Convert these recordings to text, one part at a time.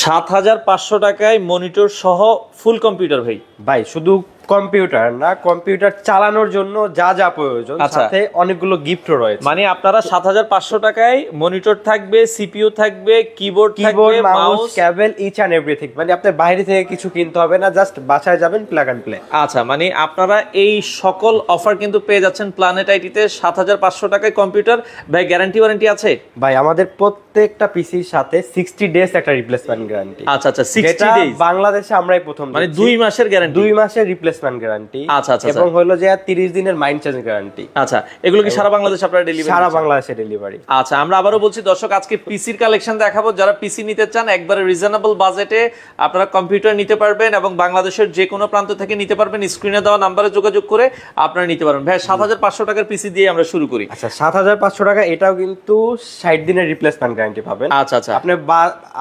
7,500 টাকায় মনিটর সহ ফুল কম্পিউটার ভাই। ভাই শুধু কম্পিউটার না, কম্পিউটার চালানোর জন্য যা যা প্রয়োজন, সাথে অনেকগুলো গিফটও রয়েছে। মানে আপনারা 7,500 টাকায় মনিটর থাকবে, সিপিইউ থাকবে, কিবোর্ড থাকবে, mouse, cable, each and everything. মানে আপনার বাইরে থেকে কিছু কিনতে হবে না, জাস্ট বাসায় যাবেন, প্লাগ এন্ড প্লে। আচ্ছা, মানে আপনারা এই সকল অফার কিন্তু পেয়ে যাচ্ছেন প্ল্যানেট আইটিতে। 7,500 টাকায় কম্পিউটার। ভাই গ্যারান্টি ওয়ারেন্টি আছে? ভাই আমাদের প্রত্যেকটা পিসির সাথে 60 ডেজ একটা রিপ্লেসমেন্ট গ্যারান্টি। আচ্ছা আচ্ছা, 60 ডেজ বাংলাদেশে আমরাই প্রথম, মানে 2 মাসের গ্যারান্টি। 2 মাসের রিপ্লেসমেন্ট গ্যারান্টি। আচ্ছা আচ্ছা, এবং হলো যে 30 দিনের মাইন্ড চেঞ্জ গ্যারান্টি। আচ্ছা, এগুলো কি সারা বাংলাদেশে আপনারা ডেলিভারি? সারা বাংলাদেশে ডেলিভারি। আচ্ছা, আমরা আবারো বলছি দর্শক, আজকে পিসির কালেকশন দেখাবো। যারা পিসি নিতে চান একবারে রিজনেবল বাজেটে আপনারা কম্পিউটার নিতে পারবেন এবং বাংলাদেশের যে কোনো প্রান্ত থেকে নিতে পারবেন। স্ক্রিনে দেওয়া নাম্বারে যোগাযোগ করে আপনারা নিতে পারবেন। ভাই 7,500 টাকার পিসি দিয়ে আমরা শুরু করি। আচ্ছা, 7,500 টাকা, এটাও কিন্তু 60 দিনের রিপ্লেসমেন্ট গ্যারান্টি পাবেন। আচ্ছা আচ্ছা, আপনি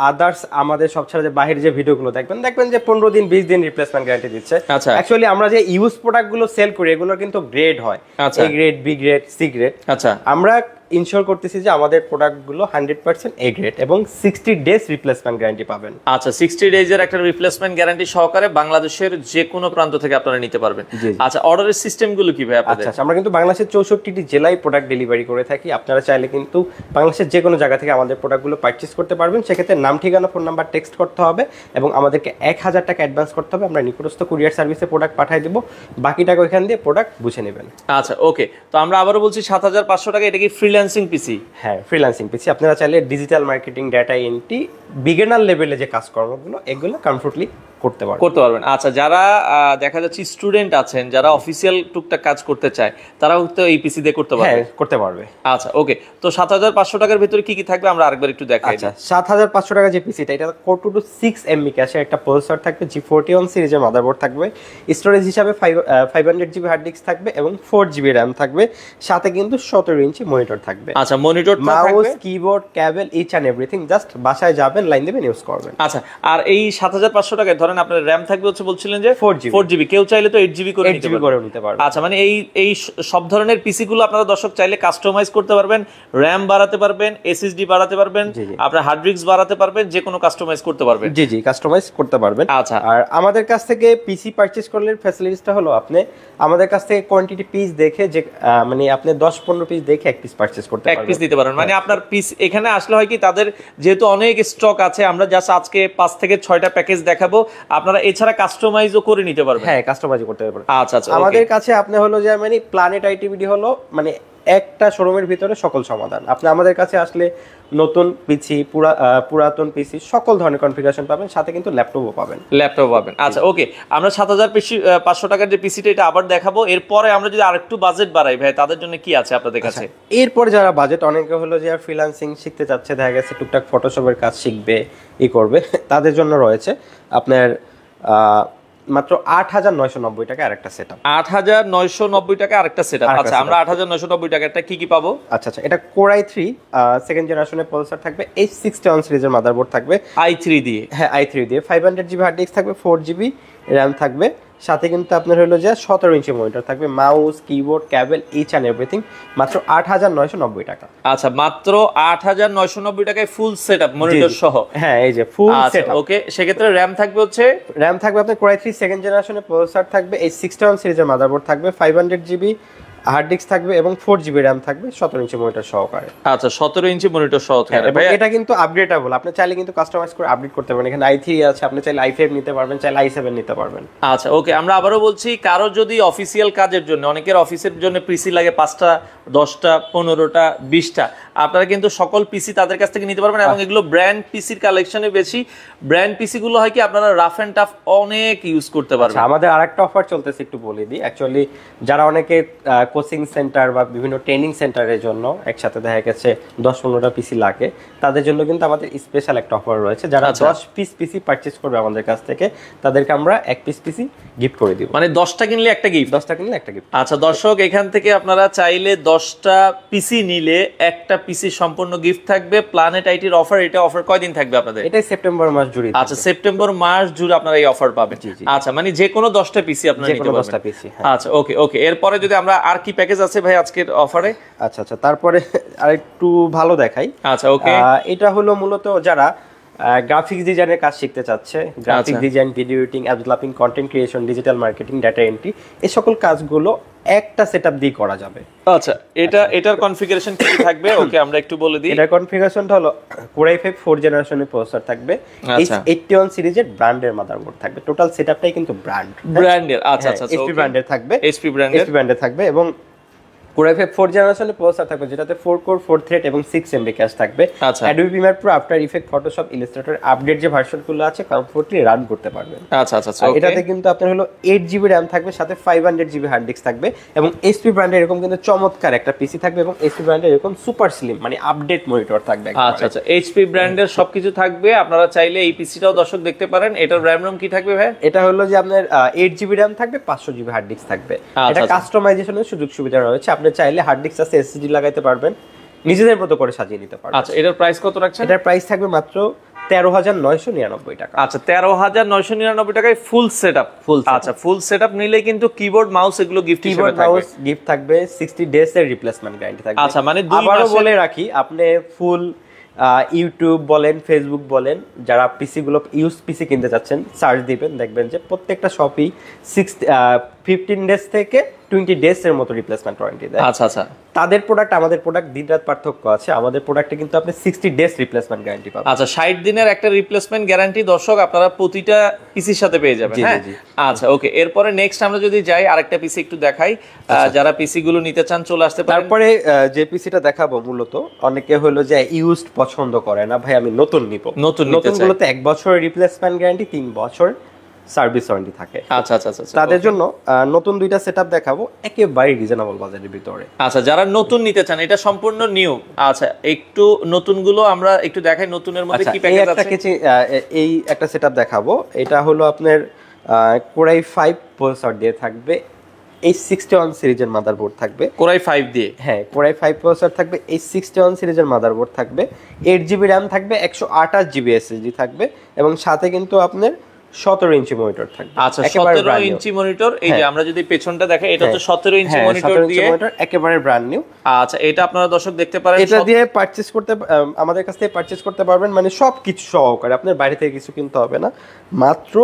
আদার্স আমাদের সব ছাড়া যে বাইরের যে ভিডিওগুলো দেখবেন যে 15 দিন 20 দিন রিপ্লেসমেন্ট গ্যারান্টি দিচ্ছে। আচ্ছা, অ্যাকচুয়ালি আমরা যে ইউজ প্রোডাক্টগুলো সেল করি এগুলো কিন্তু গ্রেড হয়, A grade, B grade, C grade. আচ্ছা, আমরা ইনশিওর করতেছি যে আমাদের প্রোডাক্টগুলো 100% এ গ্রেড এবং 60 ডেজ রিপ্লেসমেন্ট গ্যারান্টি পাবেন। আচ্ছা, 60 ডেজের একটা রিপ্লেসমেন্ট গ্যারান্টি সহকারে বাংলাদেশের যে কোনো প্রান্ত থেকে আপনারা নিতে পারবেন। আচ্ছা, অর্ডারের সিস্টেমগুলো কি ভাই আপনাদের? আচ্ছা, আমরা কিন্তু বাংলাদেশের 64টি জেলায় প্রোডাক্ট ডেলিভারি করে থাকি। আপনারা চাইলে কিন্তু বাংলাদেশের যে কোনো জায়গা থেকে আমাদের প্রোডাক্টগুলো পারচেজ করতে পারবেন। সেক্ষেত্রে নাম, ঠিকানা, ফোন নাম্বার টেক্সট করতে হবে এবং আমাদেরকে 1,000 টাকা অ্যাডভান্স করতে হবে। আমরা নিকটস্থ কুরিয়ার সার্ভিসে প্রোডাক্ট পাঠিয়ে দেবো, বাকি টাকা ওইখান দিয়ে প্রোডাক্ট বুঝে নেবেন। আচ্ছা, ওকে। তো আমরা আবারও বলছি 7,500 টাকা। এটা কি ফ্রিল্যান্সিং পিসি? হ্যাঁ, ফ্রিল্যান্সিং পিসি। আপনারা চাইলে digital marketing, data entry, beginner লেভেলে যে কাজকর্মগুলো এগুলো কমফোর্টলি করতে পারবেন। আচ্ছা, যারা দেখা যাচ্ছে স্টুডেন্ট আছেন, যারা অফিসিয়াল টুকটাক কাজ করতে চায়, তারাও তো এই পিসি দিয়ে করতে পারবে? হ্যাঁ, করতে পারবে। আচ্ছা, ওকে। তো 7,500 টাকার ভিতরে কি কি থাকবে আমরা আরেকবার একটু দেখাই। আচ্ছা, 7,500 টাকা যে পিসিটা, এটা 422 MB ক্যাশে একটা প্রসেসর থাকবে, G41 সিরিজের মাদারবোর্ড থাকবে, স্টোরেজ হিসাবে 500 GB হার্ড ডিস্ক থাকবে এবং 4 GB RAM থাকবে, সাথে কিন্তু 17 ইঞ্চি মনিটর থাকবে। আচ্ছা, monitor, mouse, keyboard, cable, each and everything. Just বাসায় যাবেন, লাইন দেবেন, ইউজ করবেন। আচ্ছা, আর এই 7,500 টাকায় ধরেন আপনার RAM থাকবে হচ্ছে বলছিলেন যে 4GB, কেউ চাইলে তো 8GB করে নিতে পারবে। আচ্ছা, মানে এই সব ধরনের পিসি গুলো আপনারা দর্শক চাইলে কাস্টমাইজ করতে পারবেন, RAM বাড়াতে পারবেন, SSD বাড়াতে পারবেন, আপনার হার্ড ডিস্ক বাড়াতে পারবেন, যে কোনো কাস্টমাইজ করতে পারবেন। জি, কাস্টমাইজ করতে পারবেন। আচ্ছা, আর আমাদের কাছ থেকে পিসি পারচেজ করলে ফ্যাসিলিটিসটা হলো আপনি আমাদের কাছ থেকে কোয়ান্টিটি পিস দেখে, যে মানে আপনি 10-15 পিস দেখে এক পিস পারচেজ করতে পারবেন, এক পিস দিতে পারবেন। মানে আপনার পিস এখানে আসলে হয় কি, তাদের যেহেতু অনেক স্টক আছে, আমরা জাস্ট আজকে 5 থেকে 6টা প্যাকেজ দেখাবো, আপনারা এছাড়া কাস্টমাইজও করে নিতে পারবেন। হ্যাঁ, কাস্টমাইজ করতে পারবেন। আচ্ছা আচ্ছা, আমাদের কাছে আপনি হলো যে মানে প্ল্যানেট আইটিভিডি হলো মানে একটা শোরুমের ভিতরে সকল সমাধান। আপনি আমাদের কাছে আসলে নতুন পিসি, পুরাতন পিসি, সকল ধরনের কনফিগারেশন পাবেন, সাথে কিন্তু ল্যাপটপও পাবেন। আচ্ছা, ওকে। আমরা 7,500 টাকার যে পিসিটা এটা আবার দেখাবো। এরপরে আমরা যদি আরেকটু বাজেট বাড়াই ভাই, তাদের জন্য কি আছে আপনাদের কাছে? এরপরে যারা বাজেট, অনেকে হলো যে ফ্রিল্যান্সিং শিখতে চাচ্ছে, দেখা গেছে টুকটাক ফটোশপের কাজ শিখবে, করবে, তাদের জন্য রয়েছে আপনার মাত্র 8,990 টাকা আরেকটা সেটআপ। 8,990 টাকা আরেকটা সেটআপ। আচ্ছা, আমরা 8,990 টাকাটা কি পাবো? আচ্ছা, এটা Core i3 সেকেন্ড জেনারেশনের প্রসেসর থাকবে, H61 সিরিজের মাদারবোর্ড থাকবে, i3 দিয়ে। হ্যাঁ, i3 দিয়ে 500 GB হার্ড ডিস্ক থাকবে, 4 GB RAM থাকবে, সাথে কিন্তু আপনার হলো যে 17 ইঞ্চি মনিটর থাকবে, mouse, keyboard, cable, each and everything, মাত্র 8,990 টাকা। আচ্ছা, মাত্র 8,990 টাকায় ফুল সেটআপ মনিটর সহ। হ্যাঁ, এই যে ফুল সেটআপ। ওকে, সেক্ষেত্রে RAM থাকবে আপনার Core i3 সেকেন্ড জেনারেশনের প্রসেসর থাকবে, H61 সিরিজের মাদারবোর্ড থাকবে, 500 GB হার্ড ডিস্ক থাকবে এবং 4 GB RAM থাকবে, 17 ইঞ্চি মনিটর সহকারে। আচ্ছা, 17 ইঞ্চি মনিটর সহকারে। ভাই এটা কিন্তু আপগ্রেডেবল, আপনি চাইলে কিন্তু কাস্টমাইজ করে আপডেট করতে পারবেন। এখানে i3 আছে, আপনি চাইলে i5 নিতে পারবেন, চাইলে i7 নিতে পারবেন। আচ্ছা, ওকে। আমরা আবারও বলছি, কারো যদি অফিসিয়াল কাজের জন্য, অনেকের অফিসের জন্য পিসি লাগে 5টা, 10টা, 15টা, 20টা, আপনারা কিন্তু সকল পিসি তাদের কাছ থেকে নিতে পারবেন। এবং এগুলো ব্র্যান্ড পিসির কালেকশনে বেশি। ব্র্যান্ড পিসি গুলো হয় কি, আপনারা রাফ এন্ড টাফ অনেক ইউজ করতে পারবেন। আমাদের আরেকটা অফার চলতেছে, একটু বলে দিই। অ্যাকচুয়ালি যারা অনেকে কোচিং সেন্টার বা বিভিন্ন ট্রেনিং সেন্টারের জন্য একসাথে দেখা গেছে 10-15টা পিসি লাগে, তাদের জন্য কিন্তু আমাদের স্পেশাল একটা অফার রয়েছে। যারা 10 পিস পিসি পারচেজ করবে আমাদের কাছ থেকে, তাদেরকে আমরা 1 পিস পিসি গিফট করে দিব। মানে 10টা কিনলে একটা গিফট? 10টা কিনলে একটা গিফট। আচ্ছা দর্শক, এখান থেকে আপনারা চাইলে 10টা পিসি নিলে একটা পিসি সম্পূর্ণ গিফট থাকবে। প্ল্যানেট আইটির অফার, এটা অফার কয়দিন থাকবে আপনাদের? এটা সেপ্টেম্বর মাস জুড়ে। আচ্ছা, সেপ্টেম্বর মাস জুড়ে আপনারা এই অফার পাবেন। আচ্ছা, মানে যে কোনো 10টা পিসি আপনারা নিতে পারবেন। 10টা পিসি। আচ্ছা, ওকে। এরপরে যদি আমরা আর কি প্যাকেজ আছে ভাই আজকের অফারে? আচ্ছা, তারপরে আরেকটু ভালো দেখাই। আচ্ছা, ওকে। এটা হলো মূলত যারা গ্রাফিক্স ডিজাইনের কাজ শিখতে চাচ্ছে, graphic design, video editing, app developing, content creation, digital marketing, data entry, এই সকল কাজগুলো একটা সেটআপ দিয়ে করা যাবে। আচ্ছা, এটার কনফিগারেশন কি থাকবে? ওকে, আমরা একটু বলে দিই। এটার কনফিগারেশনটা হলো Core i5 4 জেনারেশনের প্রসেসর থাকবে, H81 সিরিজের ব্র্যান্ডের মাদারবোর্ড থাকবে। টোটাল সেটআপটাই কিন্তু ব্র্যান্ডের। আচ্ছা, HP ব্র্যান্ডের থাকবে, HP ব্র্যান্ডের থাকবে। এবং Core i5 4 জেনারেশনের প্রসেসর থাকবে, যেটাতে 4 কোর 4 থ্রেড এবং 6 MB ক্যাশ থাকবে। Adobe Premiere Pro, After Effects, Photoshop, Illustrator update যে ভার্সনগুলো আছে কমফোর্টলি রান করতে পারবেন। আচ্ছা, এটাতে কিন্তু আপনার হলো 8GB RAM থাকবে, সাথে 500GB হার্ড ডিস্ক থাকবে। এবং HP ব্র্যান্ডের এরকম কিন্তু চমৎকার একটা পিসি থাকবে, এবং HP ব্র্যান্ডের এরকম সুপার স্লিম মানে আপডেট মনিটর থাকবে। আচ্ছা, HP ব্র্যান্ডের সবকিছু থাকবে। আপনারা চাইলে এই পিসিটাও দর্শক দেখতে পারেন। এটার RAM ROM কি থাকবে ভাই? এটা হলো যে আপনার 8GB RAM থাকবে, 500GB হার্ড ডিস্ক থাকবে। এটা কাস্টমাইজেশনের সুযোগ সুবিধা রয়েছে, আপনি চাইলে হার্ড ডিস্ক SSD লাগাইতে পারবেন, নিজেদের মতো করে সাজিয়ে নিতে পারবেন। আচ্ছা, এটার প্রাইস কত রাখছেন? এটার প্রাইস থাকবে মাত্র 13,999 টাকা। আচ্ছা, 13,999 টাকায় ফুল সেটআপ। আচ্ছা, ফুল সেটআপ নিলে কিন্তু কিবোর্ড মাউস এগুলো গিফট হিসেবে থাকবে। গিফট থাকবে, 60 ডেজ এর রিপ্লেসমেন্ট গ্যারান্টি থাকবে। আচ্ছা, মানে 2 মাস। আবারো বলে রাখি, আপনি ফুল ইউটিউব বলেন, ফেসবুক বলেন, যারা পিসি গুলো ইউজ পিসি কিনতে যাচ্ছেন, সার্চ দিবেন, দেখবেন যে প্রত্যেকটা শপই 15 ডেজ থেকে 20 ডেজ এর মতো রিপ্লেসমেন্ট ওয়ারেন্টি দেয়। আচ্ছা, তাদের প্রোডাক্ট আমাদের প্রোডাক্ট দিন-রাত পার্থক্য আছে। আমাদের প্রোডাক্টে কিন্তু আপনি 60 ডেজ রিপ্লেসমেন্ট গ্যারান্টি পাবেন। আচ্ছা, 60 দিনের একটা রিপ্লেসমেন্ট গ্যারান্টি দর্শক আপনারা প্রতিটা পিসির সাথে পেয়ে যাবেন। হ্যাঁ, আচ্ছা, ওকে। এরপরে নেক্সট আমরা যদি যাই, আরেকটা পিসি একটু দেখাই, যারা পিসি গুলো নিতে চান চলে আসতে পারেন। তারপরে যে পিসিটা দেখাবো, মূলত অনেকে হলো যে ইউজড পছন্দ করে না, ভাই আমি নতুন নিব। নতুনগুলোতে 1 বছরের রিপ্লেসমেন্ট গ্যারান্টি, 3 বছর সার্ভিস ওয়ারেন্টি থাকে। আচ্ছা, তাদের জন্য নতুন দুইটা সেটআপ দেখাবো, একেবারে রিজনেবল বাজেটের ভিতরে। আচ্ছা, যারা নতুন নিতে চান, এটা সম্পূর্ণ নিউ। আচ্ছা, একটু নতুনগুলো আমরা একটু দেখাই, নতুনের মধ্যে কি প্যাকেজ আছে। এই একটা সেটআপ দেখাবো, এটা হলো আপনার Core i5 প্রসেসর দিয়ে থাকবে, H61 সিরিজের মাদারবোর্ড থাকবে। Core i5 দিয়ে? হ্যাঁ, Core i5 প্রসেসর থাকবে, H61 সিরিজের মাদারবোর্ড থাকবে, 8GB RAM থাকবে, 128GB SSD থাকবে, এবং সাথে কিন্তু আপনার 17 ইঞ্চি মনিটর থাকবে। আচ্ছা, 17 ইঞ্চি মনিটর। এই যে আমরা যদি পেছনটা দেখাই, এটা তো 17 ইঞ্চি মনিটর দিয়ে একেবারে ব্র্যান্ড নিউ। আচ্ছা, এটা আপনারা দর্শক দেখতে পারেন। এটা দিয়ে পারচেজ করতে, আমাদের কাছ থেকে পারচেজ করতে পারবেন, মানে সবকিছু সহকারে, আপনার বাইরে থেকে কিছু কিনতে হবে না। মাত্র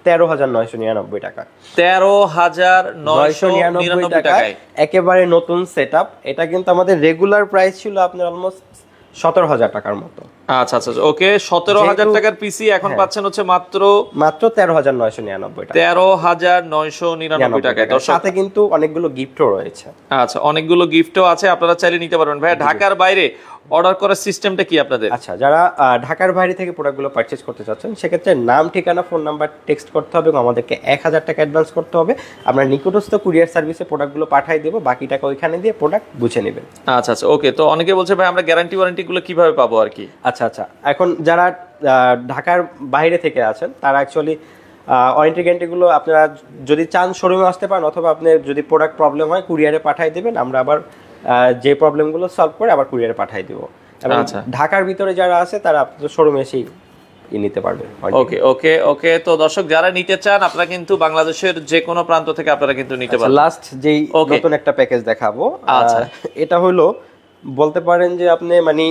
13,999 টাকা। 13,999 টাকায় একেবারে নতুন সেটআপ। এটা কিন্তু আমাদের রেগুলার প্রাইস ছিল আপনার অলমোস্ট 17,000 টাকার মতো। আচ্ছা, ওকে। 17,000 টাকার পিসি এখন পাচ্ছেন হচ্ছে মাত্র 13,999 টাকা। 13,999 টাকায়। সাথে কিন্তু অনেকগুলো গিফটও রয়েছে। আচ্ছা, অনেকগুলো গিফটও আছে, আপনারা চাইলে নিতে পারবেন। ভাই, ঢাকার বাইরে অর্ডার করার সিস্টেমটা কি আপনাদের? আচ্ছা, যারা ঢাকার বাইরে থেকে প্রোডাক্টগুলো পারচেজ করতে চাচ্ছেন, সেক্ষেত্রে নাম, ঠিকানা, ফোন নাম্বার টেক্সট করতে হবে এবং আমাদেরকে 1,000 টাকা অ্যাডভান্স করতে হবে। আমরা নিকটস্থ কুরিয়ার সার্ভিসে প্রোডাক্টগুলো পাঠিয়ে দেবো, বাকি টাকা ওইখানে দিয়ে প্রোডাক্ট বুঝে নেবেন। আচ্ছা, ওকে। তো অনেকে বলছে ভাই আমরা গ্যারান্টি ওয়ারেন্টি গুলো কিভাবে পাবো আর কি? আচ্ছা, এখন যারা ঢাকার বাইরে থেকে আছেন, তারা অ্যাকচুয়ালি ওয়ারেন্টি গ্যারান্টিগুলো আপনারা যদি চান শোরুমে আসতে পারেন, অথবা আপনি যদি প্রোডাক্ট প্রবলেম হয় কুরিয়ারে পাঠিয়ে দেবেন, আমরা আবার যে প্রবলেমগুলো সলভ করে আবার কুরিয়ারে পাঠিয়ে দেবো। ঢাকার ভিতরে যারা আছে তারা আপনাদের শোরুমে এসেই নিতে পারবে। ওকে। তো দর্শক যারা নিতে চান, আপনারা কিন্তু বাংলাদেশের যে কোনো প্রান্ত থেকে আপনারা কিন্তু নিতে পারবেন। লাস্ট যেই নতুন একটা প্যাকেজ দেখাবো, আচ্ছা, এটা হলো বলতে পারেন যে আপনি মানে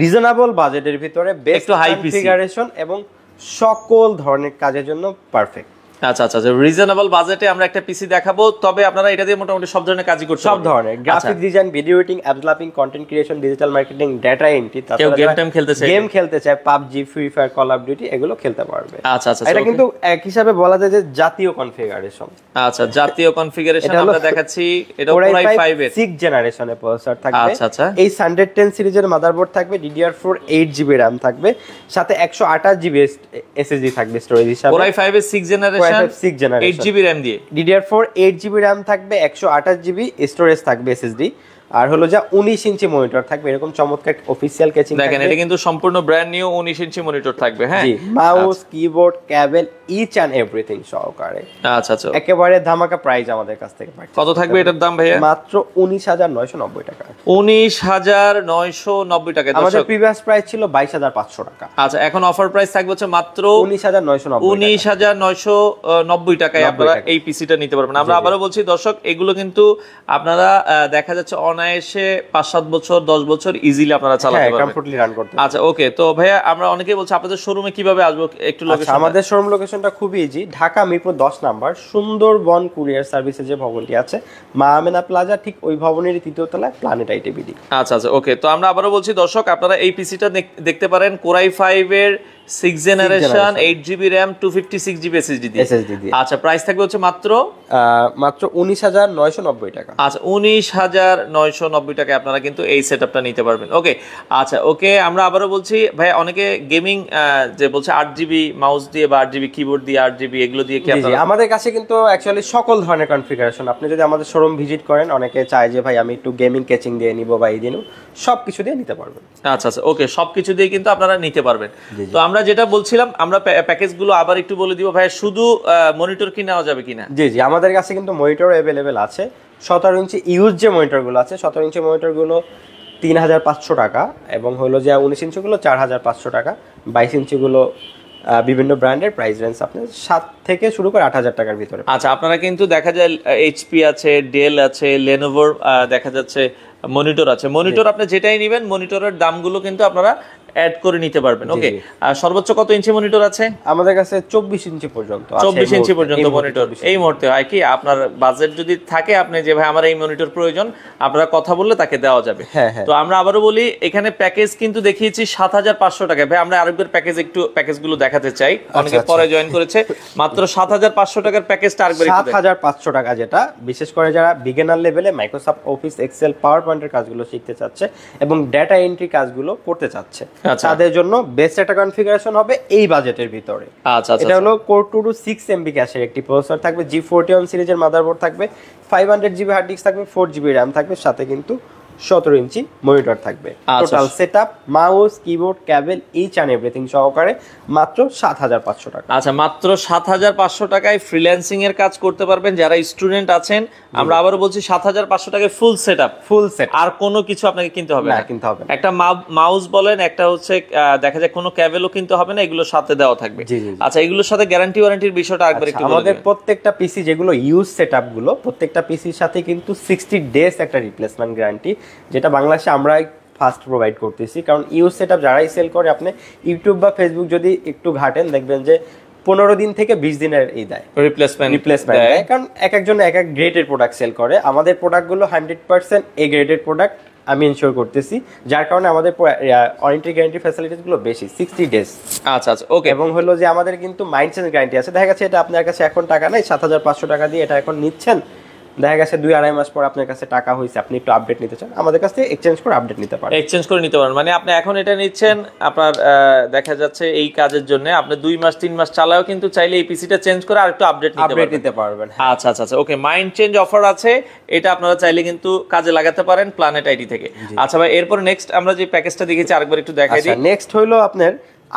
রিজনেবল বাজেটের ভিতরে বেস্ট হাই কনফিগারেশন এবং সকল ধরনের কাজের জন্য পারফেক্ট। আচ্ছা, রিজনেবল বাজেটে আমরা একটা পিসি দেখাবো, তবে আপনারা এটা দিয়ে মোটামুটি সব ধরনের কাজই করতে পারবেন। সব ধরনের graphic design, video editing, app developing, content creation, digital marketing, data entry, তারপরে গেম খেলতে চায় PUBG, free fire, call of duty, এগুলো খেলতে পারবে। আচ্ছা, এটা কিন্তু এক হিসাবে বলা যায় যে জাতীয় কনফিগারেশন। আচ্ছা, জাতীয় কনফিগারেশন আমরা দেখাচ্ছি। এটা Core i5 এর 6 জেনারেশনের প্রসেসর থাকবে। আচ্ছা, এই 110 সিরিজের মাদারবোর্ড থাকবে, DDR4 8GB RAM থাকবে, সাথে 128GB SSD থাকবে স্টোরেজ হিসাবে। Core i5 এর 6 জেনারেশন 8GB RAM দিয়ে, DDR4 8GB RAM থাকবে, 128GB স্টোরেজ থাকবে SSD, আর হলো যা 19 ইঞ্চি মনিটর থাকবে, এরকম চমৎকার অফিশিয়াল কেচিং থাকবে। দেখেন, এটা কিন্তু সম্পূর্ণ ব্র্যান্ড নিউ 19 ইঞ্চি মনিটর থাকবে। হ্যাঁ, জি, mouse, keyboard, cable, each and everything সহকারে। আচ্ছা, একেবারে ধামাকা প্রাইস আমাদের কাছ থেকে পাচ্ছেন। কত থাকবে এটার দাম ভাইয়া? মাত্র 19,990 টাকা। 19,990 টাকা। আমাদের প্রিভিয়াস প্রাইস ছিল 22,500 টাকা। আচ্ছা, এখন অফার প্রাইস থাকবে হচ্ছে মাত্র 19,990 টাকায় আপনারা এই পিসিটা নিতে পারবেন। আমরা আবারও বলছি দর্শক, এগুলো কিন্তু আপনারা দেখা যাচ্ছে অনায়াসে 5-7 বছর 10 বছর ইজিলি আপনারা চালাতে পারবেন, কমফোর্টলি রান করতে। আচ্ছা ওকে। তো ভাইয়া আমরা অনেকেই বলছে আপনাদের শোরুমে কিভাবে আসবো, একটু লোকেশন। আমাদের শোরুম লোকেশনটা খুবই easy, Dhaka Mirpur 10 number Sundarban courier সার্ভিসে যে ভবনটি আছে মা আমেনা প্লাজা, ঠিক ওই ভবনের 3য় তলায় প্ল্যানেট আইটিবিডি। আচ্ছা আচ্ছা ওকে। তো আমরা আবারও বলছি দর্শক, আপনারা এই পিসিটা দেখতে পারেন কোরাই 5 এর 6 generation 8GB RAM 256GB SSD দিয়ে। আচ্ছা প্রাইস থাকবে হচ্ছে মাত্র 19,990 টাকা। আচ্ছা 19,990 টাকা আপনারা কিন্তু এই সেটআপটা নিতে পারবেন। ওকে আচ্ছা ওকে। আমরা আবারও বলছি ভাই, অনেকে গেমিং যে বলছে 8GB মাউস দিয়ে বা 8GB কিবোর্ড দিয়ে 8GB এগুলো দিয়ে কি আপনারা? আমাদের কাছে কিন্তু অ্যাকচুয়ালি সকল ধরনের কনফিগারেশন, আপনি যদি আমাদের শোরুম ভিজিট করেন, অনেকে চায় যে ভাই আমি একটু গেমিং কেচিং দিয়ে নিব বা এই দিন, সবকিছু দিয়ে নিতে পারবেন। আচ্ছা আচ্ছা ওকে, সবকিছু দিয়ে কিন্তু আপনারা নিতে পারবেন। তো আমরা যেটা বলছিলাম, আমরা প্যাকেজগুলো আবার একটু বলে দিব ভাই, শুধু মনিটর কি নেওয়া যাবে কিনা? জি জি, আমাদের কাছে কিন্তু মনিটর অ্যাভেলেবেল আছে। 17 ইঞ্চি ইউজ যে মনিটরগুলো আছে, 17 ইঞ্চি মনিটরগুলো 3,500 টাকা, এবং হলো যে 19 ইঞ্চিগুলো 4,500 টাকা, 22 ইঞ্চিগুলো বিভিন্ন ব্র্যান্ডের প্রাইস রেঞ্জ আপনার 7 থেকে শুরু করে 8,000 টাকার ভিতরে। আচ্ছা আপনারা কিন্তু দেখা যায় এইচপি আছে, ডেল আছে, লেনোভোর দেখা যাচ্ছে মনিটর আছে। মনিটর আপনি যেটাই নেবেন, মনিটরের দামগুলো কিন্তু আপনারা অ্যাড করে নিতে পারবেন। ওকে, আর সর্বোচ্চ কত ইঞ্চি মনিটর আছে আমাদের কাছে? 24 ইঞ্চি পর্যন্ত। 24 ইঞ্চি পর্যন্ত মনিটর এই মুহূর্তে হয় কি, আপনার বাজেট যদি থাকে, আপনি যে ভাই আমার এই মনিটর প্রয়োজন, আপনারা কথা বললে তাকে দেওয়া যাবে। তো আমরা আবারও বলি, এখানে প্যাকেজ কিন্তু দেখিয়েছি 7,500 টাকা। ভাই আমরা আরেকবার প্যাকেজগুলো দেখাতে চাই, অনেকে পরে জয়েন করেছে। মাত্র 7,500 টাকার প্যাকেজটা আরেকবার 7,500 টাকা, যেটা বিশেষ করে যারা বিগিনার লেভেলে মাইক্রোসফট অফিস, এক্সেল, পাওয়ার পয়েন্টের কাজগুলো শিখতে চাচ্ছে এবং ডেটা এন্ট্রি কাজগুলো করতে চাচ্ছে, তাদের জন্য বেস্ট একটা কনফিগারেশন হবে এই বাজেটের ভিতরে। আচ্ছা এটা হলো কোর 2 6 MB ক্যাশের একটি প্রসেসর থাকবে, G41 সিরিজের মাদারবোর্ড থাকবে, 500GB হার্ড ডিস্ক থাকবে, 4GB RAM থাকবে, সাথে কিন্তু 17 ইঞ্চি মনিটর থাকবে। Total setup, mouse, keyboard, cable, each and everything সহকারে মাত্র 7,500 টাকা। আচ্ছা মাত্র 7,500 টাকায় ফ্রিল্যান্সিং এর কাজ করতে পারবেন যারা স্টুডেন্ট আছেন। আমরা আবারও বলছি 7,500 টাকায় ফুল সেটআপ, ফুল সেট, আর কোনো কিছু আপনাকে কিনতে হবে না, কিনতে হবে না। একটা মাউস বলেন, একটা হচ্ছে দেখা যায় কোনো কেবলও কিনতে হবে না, এগুলোর সাথে দেওয়া থাকবে। আচ্ছা এগুলোর সাথে গ্যারান্টি ওয়ারেন্টির বিষয়টা আরেকবার একটু বলুন। আমাদের প্রত্যেকটা পিসি যেগুলো ইউজ সেটআপ গুলো, প্রত্যেকটা পিসির সাথে কিন্তু 60 ডেজ একটা রিপ্লেসমেন্ট গ্যারান্টি, যেটা বাংলাদেশে আমরাই ফার্স্ট প্রোভাইড করতেছি। কারণ ইউজ সেটআপ যারাই সেল করে, আপনি ইউটিউব বা ফেসবুক যদি একটু ঘাটেন, দেখবেন যে 15 দিন থেকে 20 দিনের এই দেয় রিপ্লেসমেন্ট দেয়, কারণ এক একজন এক এক গ্রেডের প্রোডাক্ট সেল করে। আমাদের প্রোডাক্টগুলো 100% এ গ্রেডের প্রোডাক্ট আমি ইনশিওর করতেছি, যার কারণে আমাদের ওয়ারেন্টি গ্যারান্টি ফ্যাসিলিটিস গুলো বেশি, 60 ডেজ। আচ্ছা আচ্ছা ওকে। এবং হলো যে আমাদের কিন্তু মাইন্ড চেঞ্জ গ্যারান্টি আছে। দেখা গেছে এটা আপনার কাছে এখন টাকা নাই, 7,500 টাকা দিয়ে এটা এখন নিচ্ছেন, দেখা গেছে 2-2.5 মাস পর আপনার কাছে টাকা হয়েছে, আপনি একটু আপডেট নিতে চান, আমাদের কাছ থেকে এক্সচেঞ্জ করে আপডেট নিতে পারেন। এক্সচেঞ্জ করে নিতে পারেন, মানে আপনি এখন এটা নিচ্ছেন, আপনার দেখা যাচ্ছে এই কাজের জন্য আপনি 2 মাস 3 মাস চালাও কিন্তু চাইলে এই পিসিটা চেঞ্জ করে আর একটু আপডেট নিতে পারবেন। আচ্ছা আচ্ছা ওকে, মাইন্ড চেঞ্জ অফার আছে, এটা আপনারা চাইলে কিন্তু কাজে লাগাতে পারেন প্ল্যানেট আইটি থেকে। আচ্ছা ভাই, এরপর নেক্সট আমরা যে প্যাকেজটা দেখেছি আরেকবার একটু দেখাই দিই। নেক্সট হলো আপনার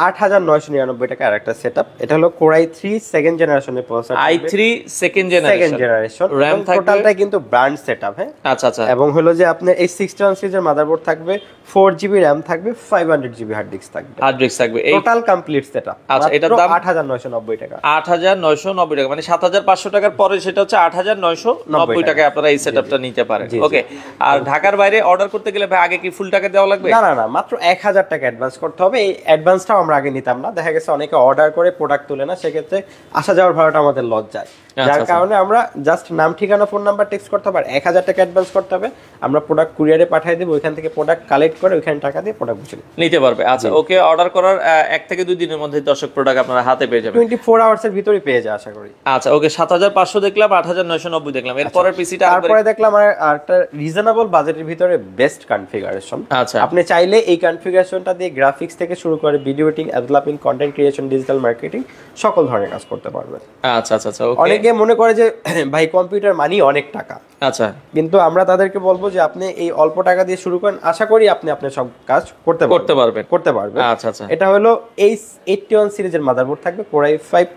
8,999 টাকা আর একটা সেটআপ। এটা হলো Core i3 সেকেন্ড জেনারেশনের processor, i3 second generation, RAM টোটালটা কিন্তু ব্র্যান্ড সেটআপ। হ্যাঁ আচ্ছা আচ্ছা। এবং হলো যে আপনার এই 61 সিরিজের মাদারবোর্ড থাকবে, 4GB RAM থাকবে, 500GB হার্ড ডিস্ক থাকবে, এই টোটাল কমপ্লিট সেটআপ। আচ্ছা এটার দাম 8,990 টাকা। 8,990 টাকা, মানে 7,500 টাকার পরে সেটা হচ্ছে 8,990 টাকায় আপনারা এই সেটআপটা নিতে পারেন। ওকে, আর ঢাকার বাইরে অর্ডার করতে গেলে ভাই আগে কি ফুল টাকা দেওয়া লাগবে? না না না, মাত্র 1,000 টাকা অ্যাডভান্স করতে হবে। এই অ্যাডভান্সটা আমরা আগে নিতাম না, দেখা গেছে অনেকে অর্ডার করে প্রোডাক্ট তুলে না, সেক্ষেত্রে আসা যাওয়ার ভাড়াটা আমাদের লস যায়, যার কারণে আমরা জাস্ট নাম, ঠিকানা, ফোন নাম্বার টেক্সট করতে হবে, 1,000 টাকা অ্যাডভান্স করতে হবে, আমরা প্রোডাক্ট কুরিয়ারে পাঠিয়ে দেব, ওইখান থেকে প্রোডাক্ট কালেক্ট করে ওইখানে টাকা দিয়ে প্রোডাক্ট বুঝে নিতে পারবে। আচ্ছা ওকে, অর্ডার করার 1 থেকে 2 দিনের মধ্যে দর্শক প্রোডাক্ট আপনারা হাতে পেয়ে যাবেন, 24 আওয়ার্স এর ভিতরে পেয়ে যায় আশা করি। আচ্ছা ওকে, 7,500 দেখলাম, 8,990 দেখলাম, এরপরের পিসিটা তারপরে দেখলাম আর একটা রিজনেবল বাজেটের ভিতরে বেস্ট কনফিগারেশন। আচ্ছা, আপনি চাইলে এই কনফিগারেশনটা দিয়ে গ্রাফিক্স থেকে শুরু করে video editing, developing, content creation, digital marketing সকল ধরনের কাজ করতে পারবেন। আচ্ছা আচ্ছা আচ্ছা ওকে। অনেকে মনে করে যে ভাই কম্পিউটার মানি অনেক টাকা, আচ্ছা, কিন্তু আমরা তাদেরকে বলবো যে আপনি এই অল্প টাকা দিয়ে শুরু করেন, আশা করি আপনি সব কাজ করতে পারবেন। আচ্ছা আচ্ছা। এটা হলো এই 81 সিরিজের মাদারবোর্ড থাকবে, Core i5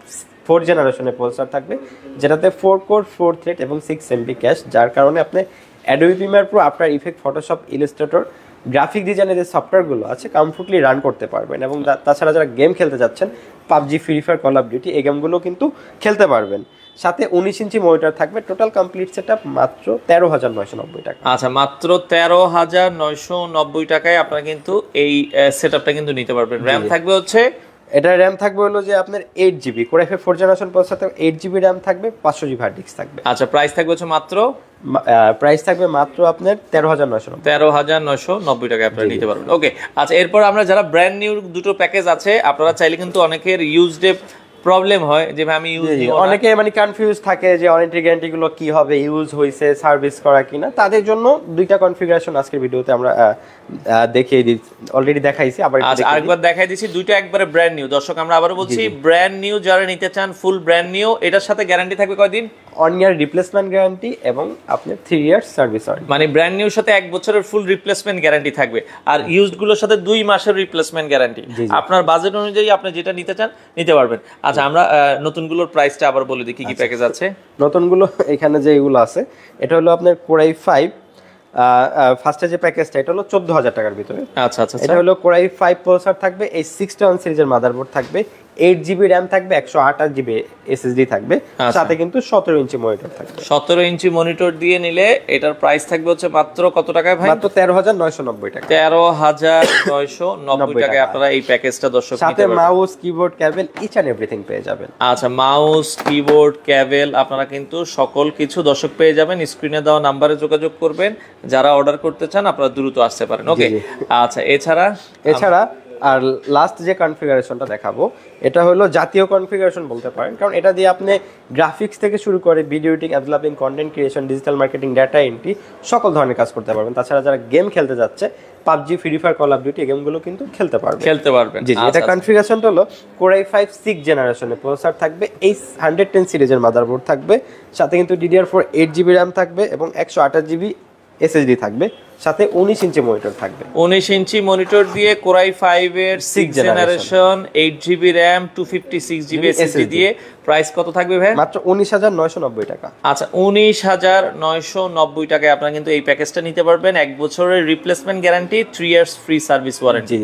4 জেনারেশনের প্রসেসর থাকবে, যেটাতে 4 কোর 4 থ্রেড এবং 6 MB ক্যাশ, যার কারণে আপনি Adobe Premiere Pro, after effect, Photoshop, Illustrator graphic ডিজাইনের যে সফটওয়্যারগুলো আছে কমফোর্টলি রান করতে পারবেন, এবং তাছাড়া যারা গেম খেলতে যাচ্ছেন PUBG, free fire, call of duty, এই গেমগুলো কিন্তু খেলতে পারবেন। সাথে 19 ইঞ্চি মনিটর থাকবে। টোটাল কমপ্লিট সেটআপ মাত্র 13,990 টাকা। আচ্ছা, মাত্র 13,990 টাকায় আপনারা কিন্তু এই সেটআপটা কিন্তু নিতে পারবেন। র্যাম থাকবে হচ্ছে, এটা র্যাম থাকবে হলো যে আপনার 8GB core i5 4 generation processor থাকবে, 8GB র্যাম থাকবে, 500GB হার্ড ডিস্ক থাকবে। আচ্ছা, প্রাইস থাকবে হচ্ছে মাত্র আপনার 13,990 টাকায় আপনারা নিতে পারবেন। ওকে, আচ্ছা, এরপর আমরা যারা ব্র্যান্ড নিউ দুটো প্যাকেজ আছে, আপনারা চাইলে কিন্তু অনেকের ইউজড প্রবলেম হয় যে ভাই আমি ইউজ নিব না, অনেকে মানে কনফিউজ থাকে যে ওয়ারেন্টি গ্যারান্টি গুলো কি হবে, ইউজ হইছে, সার্ভিস করা কিনা। তাদের জন্য দুইটা কনফিগারেশন আজকের ভিডিওতে আমরা অলরেডি দেখাইছি, আরেকবার দেখাই দিছি। দুইটা একবারে ব্র্যান্ড নিউ। দর্শক আমরা আবারও বলছি, ব্র্যান্ড নিউ যারা নিতে চান, ফুল ব্র্যান্ড নিউ, এটার সাথে গ্যারান্টি থাকবে কয়দিন? 1 ইয়ার রিপ্লেসমেন্ট গ্যারান্টি এবং আপনার 3 ইয়ার সার্ভিস ওয়ারেন্টি। মানে ব্র্যান্ড নিউর সাথে 1 বছরের ফুল রিপ্লেসমেন্ট গ্যারান্টি থাকবে, আর ইউজড গুলোর সাথে 2 মাসের রিপ্লেসমেন্ট গ্যারান্টি। আপনার বাজেট অনুযায়ী আপনি যেটা নিতে চান নিতে পারবেন। আচ্ছা, আমরা নতুনগুলোর প্রাইসটা আবার বলে দিই কি কি প্যাকেজ আছে। নতুনগুলো এখানে যেগুলো আছে, এটা হলো আপনার কোর i5 ফার্স্টে যে প্যাকেজটা, এটা হলো 14,000 টাকার ভিতরে। আচ্ছা আচ্ছা, এটা হলো কোর i5 প্রসেসর থাকবে, এই 61 সিরিজের মাদারবোর্ড থাকবে, 8GB র্যাম থাকবে, 128GB SSD থাকবে, সাথে কিন্তু 17 ইঞ্চি মনিটর থাকবে। 17 ইঞ্চি মনিটর দিয়ে নিলে এটার প্রাইস থাকবে হচ্ছে মাত্র কত টাকায় ভাই? মাত্র 13,990 টাকা। 13,990 টাকায় আপনারা এই প্যাকেজটা দর্শক নিতে পারবেন। সাথে mouse, keyboard, cable, each and everything পেয়ে যাবেন। আচ্ছা, মাউস, কিবোর্ড, কেবল আপনারা কিন্তু সকল কিছু দর্শক পেয়ে যাবেন। স্ক্রিনে দেওয়া নাম্বারে যোগাযোগ করবেন, যারা অর্ডার করতে চান আপনারা দ্রুত আসতে পারেন। ওকে, আচ্ছা, এছাড়া আর লাস্ট যে কনফিগারেশনটা দেখাবো, এটা হলো জাতীয় কনফিগারেশন বলতে পারেন, কারণ এটা দিয়ে আপনি গ্রাফিক্স থেকে শুরু করে video editing, developing, content creation, digital marketing, data entry সকল ধরনের কাজ করতে পারবেন। তাছাড়া যারা গেম খেলতে যাচ্ছে PUBG, free fire, call of duty, এই গেমগুলো কিন্তু খেলতে পারবেন। জি, এটা কনফিগারেশনটা হলো কোর i5 6 জেনারেশনের প্রসেসর থাকবে, এই 110 সিরিজের মাদারবোর্ড থাকবে, সাথে কিন্তু DDR4 8GB র্যাম থাকবে এবং 128GB SSD থাকবে, সাথে 19 ইঞ্চি মনিটর থাকবে। 19 ইঞ্চি মনিটর দিয়ে কোর i5 এর 6 generation, 8GB RAM, 256GB SSD দিয়ে প্রাইস কত থাকবে ভাই? মাত্র 19,990 টাকা। আচ্ছা, 19,990 টাকায় আপনারা কিন্তু এই প্যাকেজটা নিতে পারবেন। 1 বছরের replacement guarantee, 3 years free service warranty.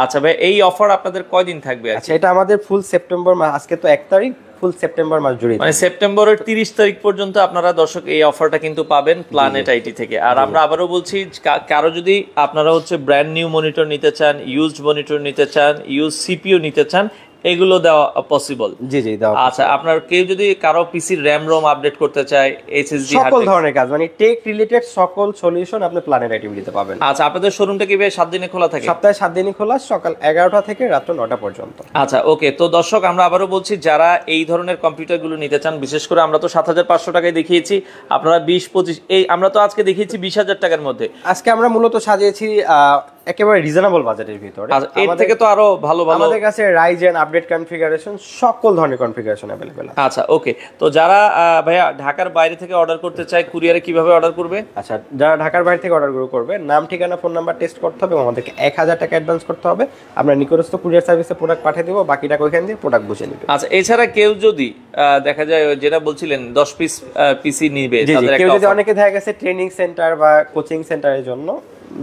আচ্ছা ভাই, এই অফার আপনাদের কয়দিন থাকবে? আচ্ছা, এটা আমাদের ফুল সেপ্টেম্বর মাস, আজকে তো 1 তারিখ, ফুল সেপ্টেম্বর মাস জুড়ে, মানে সেপ্টেম্বরের 30 তারিখ পর্যন্ত আপনারা দর্শক এই অফারটা কিন্তু পাবেন প্ল্যানেট আইটি থেকে। আর আমরা আবারও বলছি, কারো যদি আপনারা হচ্ছে ব্র্যান্ড নিউ মনিটর নিতে চান, ইউজড মনিটর নিতে চান, ইউজ সিপিইউ নিতে চান, এগুলো দেওয়া পসিবল। জি দাও। আচ্ছা, আপনার কেউ যদি কারো পিসির র্যাম রোম আপডেট করতে চায়, এসএসডি, সকল ধরনের কাজ, মানে টেক রিলেটেড সকল সলিউশন আপনি প্ল্যানেট আইটিভিতে পাবেন। আচ্ছা, আপনাদের শোরুমটা কি ভাই 7 দিনে খোলা থাকে? সপ্তাহে 7 দিনই খোলা, সকাল 11টা থেকে রাত 9টা পর্যন্ত। আচ্ছা, ওকে। তো দর্শক আমরা আবারও বলছি, যারা এই ধরনের কম্পিউটারগুলো নিতে চান, বিশেষ করে আমরা তো 7,500 টাকায় দেখিয়েছি, আপনারা 20-25, এই আমরা তো আজকে দেখিয়েছি 20,000 টাকার মধ্যে। আজকে আমরা মূলত সাজিয়েছি একেবারে রিজনেবল বাজেটের ভিতরে। এর থেকে তো আরো ভালো আমাদের কাছে রাইজেন আপডেট কনফিগারেশন, সকল ধরনের কনফিগারেশন अवेलेबल আছে। আচ্ছা, ওকে। তো যারা ভাইয়া ঢাকার বাইরে থেকে অর্ডার করতে চায়, কুরিয়ারে কিভাবে অর্ডার করবে? আচ্ছা, যারা ঢাকার বাইরে থেকে অর্ডার করবে, নাম, ঠিকানা, ফোন নাম্বার টেস্ট করতে হবে, আমাদেরকে 1,000 টাকা অ্যাডভান্স করতে হবে, আমরা নিকটস্থ কুরিয়ার সার্ভিসে প্রোডাক্ট পাঠিয়ে দেব, বাকি টাকা ওইখান দিয়ে প্রোডাক্ট বুঝে নেবে। আচ্ছা, এছাড়া কেউ যদি দেখা যায় যেটা বলছিলেন 10 পিস পিসি নিবে, তাদের কেউ যদি, অনেকে দেখা গেছে ট্রেনিং সেন্টার বা কোচিং সেন্টারের জন্য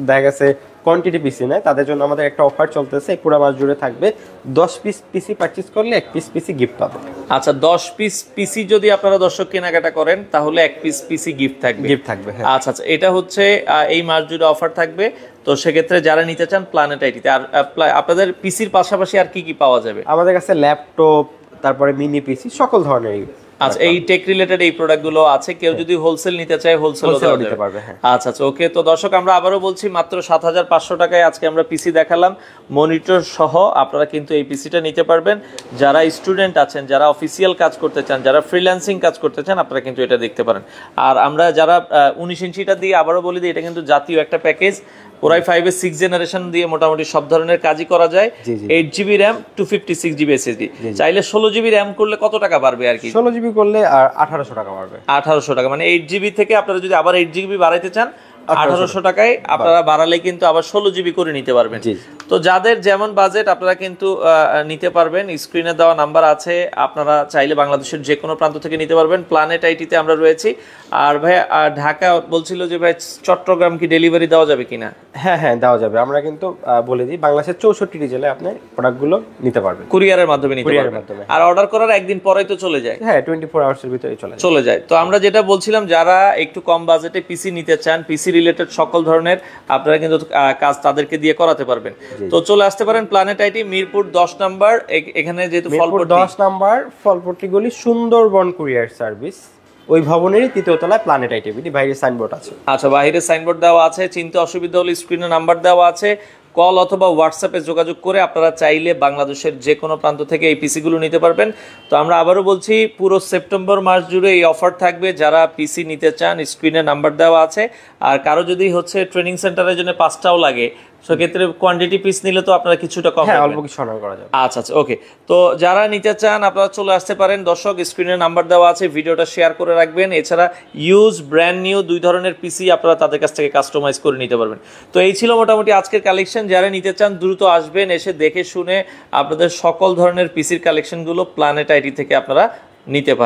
দেখা গেছে কোয়ান্টিটি পিসি নেয়, তাদের জন্য আমাদের একটা অফার চলতেছে, এই পুরো মাস জুড়ে থাকবে। 10 পিস পিসি পারচেজ করলে 1 পিস পিসি গিফট পাবে। আচ্ছা, 10 পিস পিসি যদি আপনারা দর্শক কেনাকাটা করেন, তাহলে 1 পিস পিসি গিফট থাকবে। আচ্ছা, এটা হচ্ছে এই মাস জুড়ে অফার থাকবে। তো সেক্ষেত্রে যারা নিতে চান প্ল্যানেট আইটিতে। আর আপনাদের পিসির পাশাপাশি আর কি কি পাওয়া যাবে? আমাদের কাছে ল্যাপটপ, তারপরে মিনি পিসি, সকল ধরনের। আচ্ছা, এই টেক রিলেটেড এই প্রোডাক্টগুলো আছে, কেউ যদি হোলসেল নিতে চায় হোলসেলও দিতে পারবে। আচ্ছা, ওকে। তো দর্শক আমরা আবারও বলছি, মাত্র 7,500 টাকায় আজকে আমরা পিসি দেখালাম, মনিটর সহ আপনারা কিন্তু এই পিসিটা নিতে পারবেন। যারা স্টুডেন্ট আছেন, যারা অফিসিয়াল কাজ করতে চান, যারা ফ্রিল্যান্সিং কাজ করতে চান, আপনারা কিন্তু এটা দেখতে পারেন। আর আমরা যারা 19 ইঞ্চিটা দিয়ে আবারও বলি দিই, এটা কিন্তু জাতীয় একটা প্যাকেজ। কোর i5 এর 6 জেনারেশন দিয়ে মোটামুটি সব ধরনের কাজই করা যায়। 8GB RAM, 256GB SSD। চাইলে 16GB র্যাম করলে কত টাকা বাড়বে আর কি? 16GB করলে আর 1800 টাকা বাড়বে। 1800 টাকা, মানে 8GB থেকে আপনারা যদি আবার 8GB বাড়াইতে চান, 1800 টাকায় আপনারা বাড়ালে কিন্তু আবার 16GB করে নিতে পারবেন। তো যাদের যেমন বাজেট আপনারা কিন্তু নিতে পারবেন, স্ক্রিনে দেওয়া নাম্বার আছে, আপনারা চাইলে বাংলাদেশের যে কোনো প্রান্ত থেকে নিতে পারবেন। প্ল্যানেট আইটিতে আমরা রয়েছি। আর ভাই ঢাকা বলছিল যে ভাই চট্টগ্রাম কি ডেলিভারি দেওয়া যাবে কিনা? হ্যাঁ হ্যাঁ দেওয়া যাবে, আমরা কিন্তু বলে দিই বাংলাদেশের 64টি জেলায় আপনি প্রোডাক্টগুলো নিতে পারবেন, কুরিয়ারের মাধ্যমে নিতে পারবেন। আর অর্ডার করার একদিন পরেই তো চলে যায়। হ্যাঁ 24 আওয়ার্সের ভিতরে চলে যায়। তো আমরা যেটা বলছিলাম, যারা একটু কম বাজেটে পিসি নিতে চান, পিসি রিলেটেড সকল ধরনের আপনারা কিন্তু কাজ তাদেরকে দিয়ে করাতে পারবেন। তো চলে আসতে পারেন প্ল্যানেট আইটি, মিরপুর 10 নাম্বার। এখানে যেহেতু মিরপুর 10 নাম্বার ফলপট্টি গলি, সুন্দরবন কুরিয়ার সার্ভিস, ওই ভবনেরই 3য় তলায় প্ল্যানেট আইটি বাইরে সাইনবোর্ড আছে। আচ্ছা, বাইরে সাইনবোর্ড দেওয়া আছে। চিনতে অসুবিধা হলে স্ক্রিনে নাম্বার দেওয়া আছে, কল অথবা হোয়াটসঅ্যাপে যোগাযোগ করে আপনারা চাইলে বাংলাদেশের যে কোনো প্রান্ত থেকে এই পিসিগুলো নিতে পারবেন। তো আমরা আবারও বলছি, পুরো সেপ্টেম্বর মাস জুড়ে এই অফার থাকবে। যারা পিসি নিতে চান স্ক্রিনে নাম্বার দেওয়া আছে। আর কারো যদি হচ্ছে ট্রেনিং সেন্টারের জন্য 5টাও লাগে, সেক্ষেত্রে কোয়ান্টিটি পিস নিলে তো আপনারা কিছুটা কম, হ্যাঁ অল্প কিছু অনার করা যাবে। আচ্ছা ওকে। তো যারা নিতে চান আপনারা চলে আসতে পারেন। দর্শক, স্ক্রিনে নাম্বার দেওয়া আছে, ভিডিওটা শেয়ার করে রাখবেন। এছাড়া ইউজ, ব্র্যান্ড নিউ 2 ধরনের পিসি আপনারা তাদের কাছ থেকে কাস্টমাইজ করে নিতে পারবেন। তো এই ছিল মোটামুটি আজকের কালেকশন। যারা নিতে চান দ্রুত আসবেন, এসে দেখে শুনে আপনাদের সকল ধরনের পিসির কালেকশনগুলো প্ল্যানেট আইটি থেকে আপনারা নিতে পারেন।